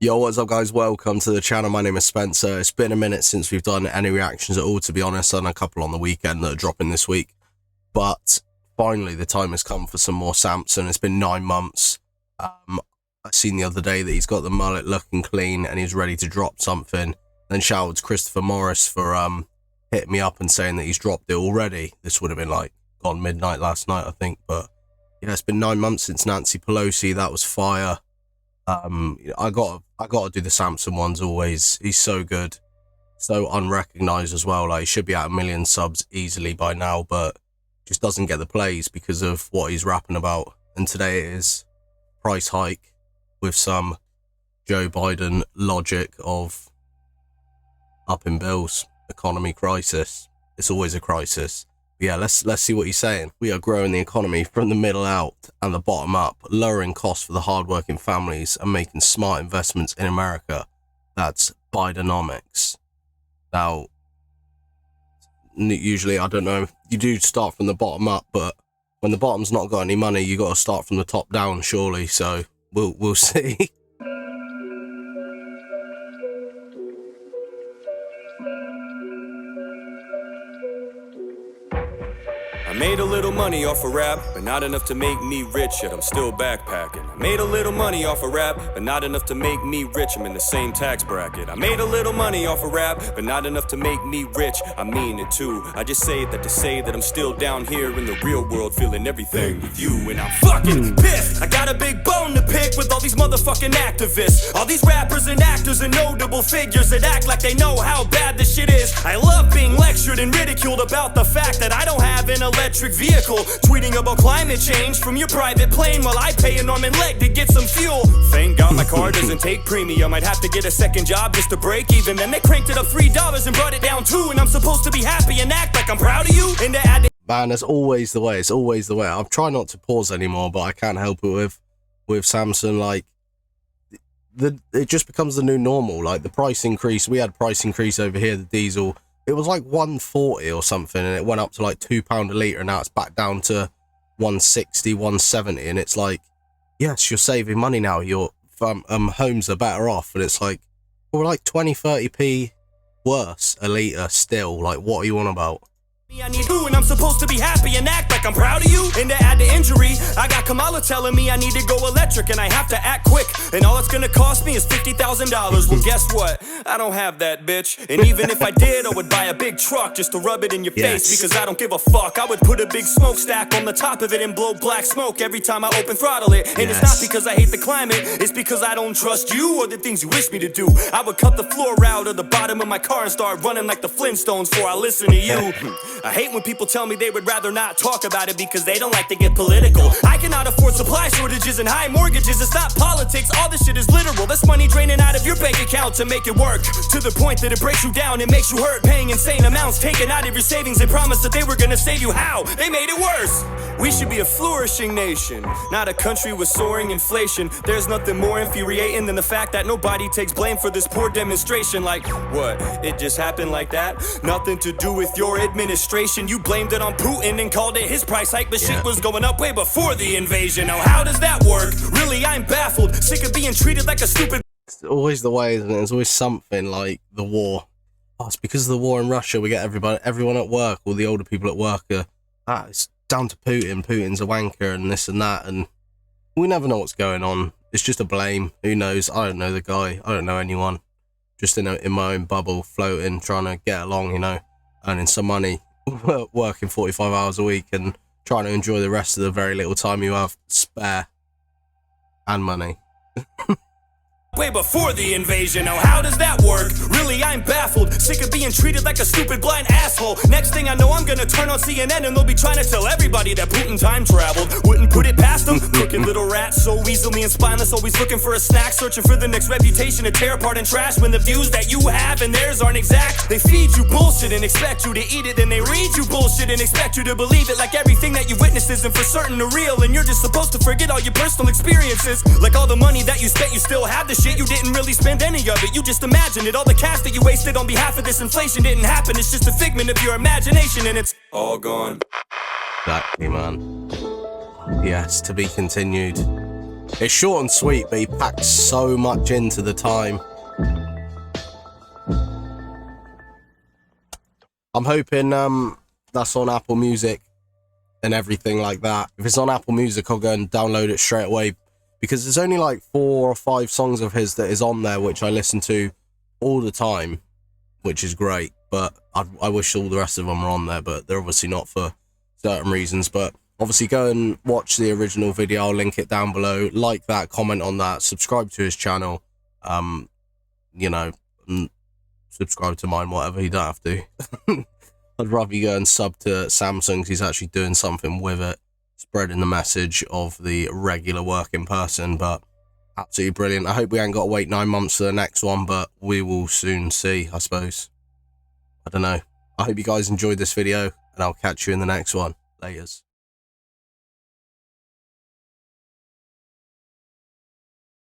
Yo, what's up guys, welcome to the channel. My name is Spencer. It's been a minute since we've done any reactions at all, to be honest. I've done a couple on the weekend that are dropping this week, but finally the time has come for some more SAMSON. It's been 9 months. I seen the other day that he's got the mullet looking clean and he's ready to drop something. Then shout out to Christopher Morris for hitting me up and saying that he's dropped it already. This would have been like gone midnight last night, I think, but yeah, it's been 9 months since Nancy Pelosi. That was fire. I gotta do the SAMSON ones always. He's so good, so unrecognized as well. Like, he should be at 1 million subs easily by now, but just doesn't get the plays because of what he's rapping about. And today it is price hike with some Joe Biden logic of up in bills, economy crisis. It's always a crisis. Yeah, let's see what he's saying. We are growing the economy from the middle out and the bottom up, lowering costs for the hardworking families and making smart investments in America. That's Bidenomics. Now, usually, I don't know, you do start from the bottom up, but when the bottom's not got any money, you got to start from the top down, surely. So we'll see. I made a little money off of rap, but not enough to make me rich, yet I'm still backpacking. I made a little money off of rap, but not enough to make me rich, I'm in the same tax bracket. I made a little money off of rap, but not enough to make me rich, I mean it too. I just say that to say that I'm still down here in the real world, feeling everything with you, and I'm fucking pissed. I got a big bone to pick with all these motherfucking activists, all these rappers and actors and notable figures that act like they know how bad this shit is. I love being lectured and ridiculed about the fact that I don't have an electric vehicle, tweeting about climate change from your private plane while I pay an arm and leg to get some fuel. Thank God my car doesn't take premium. I'd have to get a second job just to break even. Then they cranked it up $3 and brought it down $2, and I'm supposed to be happy and act like I'm proud of you. And to add, man, that's always the way. It's always the way. I'm trying not to pause anymore, but I can't help it with SAMSON. Like, it just becomes the new normal. Like, the price increase, we had price increase over here, the diesel. It was like 140 or something, and it went up to like £2 a litre, and now it's back down to 160, 170, and it's like, yes, you're saving money now, your homes are better off, and it's like, we're like 20-30p worse a litre still. Like, what are you on about? I need you, and I'm supposed to be happy and act like I'm proud of you. And to add to injury, I got Kamala telling me I need to go electric and I have to act quick, and all it's gonna cost me is $50,000. Well, guess what? I don't have that, bitch. And even if I did, I would buy a big truck just to rub it in your face, because I don't give a fuck. I would put a big smokestack on the top of it and blow black smoke every time I open throttle it. And it's not because I hate the climate, it's because I don't trust you or the things you wish me to do. I would cut the floor out of the bottom of my car and start running like the Flintstones before I listen to you. I hate when people tell me they would rather not talk about it because they don't like to get political. I cannot afford supply shortages and high mortgages. It's not politics, all this shit is literal. That's money draining out of your bank account to make it work, to the point that it breaks you down and makes you hurt. Paying insane amounts, taken out of your savings. They promised that they were gonna save you. How? They made it worse. We should be a flourishing nation, not a country with soaring inflation. There's nothing more infuriating than the fact that nobody takes blame for this poor demonstration. Like, what? It just happened like that? Nothing to do with your administration. You blamed it on Putin and called it his price hike, but shit was going up way before the invasion. Now, how does that work? Really, I'm baffled, sick of being treated like a stupid... It's always the way, isn't it? There's always something like the war. Oh, it's because of the war in Russia, we get everyone at work, all the older people at work are, it's down to Putin. Putin's a wanker and this and that, and we never know what's going on. It's just a blame. Who knows? I don't know the guy. I don't know anyone. Just in my own bubble, floating, trying to get along, you know, earning some money. Working 45 hours a week and trying to enjoy the rest of the very little time you have spare and money. Way before the invasion. Now, how does that work? Really, I'm baffled, sick of being treated like a stupid blind asshole. Next thing I know, I'm gonna turn on CNN and they'll be trying to tell everybody that Putin time traveled. Wouldn't put it past them. Crooked little rats, so easily and spineless, always looking for a snack, searching for the next reputation to tear apart and trash when the views that you have and theirs aren't exact. They feed you bullshit and expect you to eat it, then they read you bullshit and expect you to believe it, like everything that you witnessed isn't for certain or real, and you're just supposed to forget all your personal experiences. Like all the money that you spent, you still have the shit. You didn't really spend any of it, you just imagined it. All the cash that you wasted on behalf of this inflation didn't happen. It's just a figment of your imagination and it's all gone. Exactly, man. Yes, to be continued. It's short and sweet, but he packs so much into the time. I'm hoping that's on Apple Music and everything like that. If it's on Apple Music, I'll go and download it straight away, because there's only like 4 or 5 songs of his that is on there which I listen to all the time, which is great. But I wish all the rest of them were on there, but they're obviously not for certain reasons. But obviously go and watch the original video. I'll link it down below. Like that, comment on that, subscribe to his channel. You know, subscribe to mine, whatever. You don't have to. I'd rather you go and sub to SAMSON, because he's actually doing something with it, spreading the message of the regular working person. But absolutely brilliant. I hope we ain't got to wait 9 months for the next one, but we will soon see, I suppose. I don't know. I hope you guys enjoyed this video, and I'll catch you in the next one. Laters.